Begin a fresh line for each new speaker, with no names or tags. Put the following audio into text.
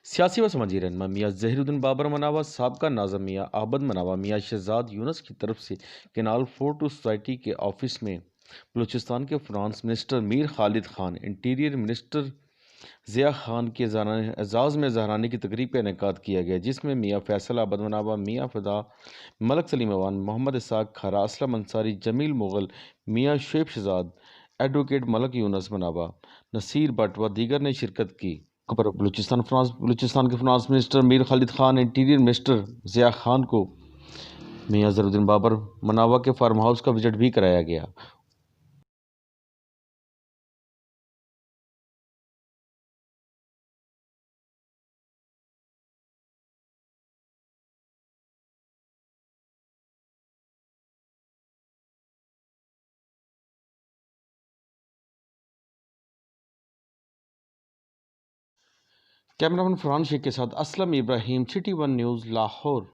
سیاسی و سماجی رہنما میاں ظہیر الدین بابر مناوا، سابقہ ناظم میاں عابد مناوا میاں شہزاد یونس کی طرف سے کینال 4 سوسائٹی کے آفس میں بلوچستان کے finance minister Mir Khalid Khan, interior minister Zia Khan کے اعزاز میں زہرانے کی تقریب کا انعقاد کیا گیا، جس میں میاں فیصل عابد مناوا، میاں فدا، ملک سلیم اوان، محمد اسحاق کھارا، اسلم انصاری، جمیل مغل، میاں شعیب شہزاد، ایڈوکیٹ ملک یونس مناوا، نصیر بٹ و دیگر نے شرکت کی۔ پر بلوچستان کے finance minister Mir Khalid Khan, interior minister Zia Khan کو میاں ظہیر الدین بابر مناوا کے فارم ہاؤس کا وزٹ بھی کرایا گیا۔ کیمرہ مین فرحان شیخ کے ساتھ اسلم ابراہیم، سٹی ون نیوز، لاہور۔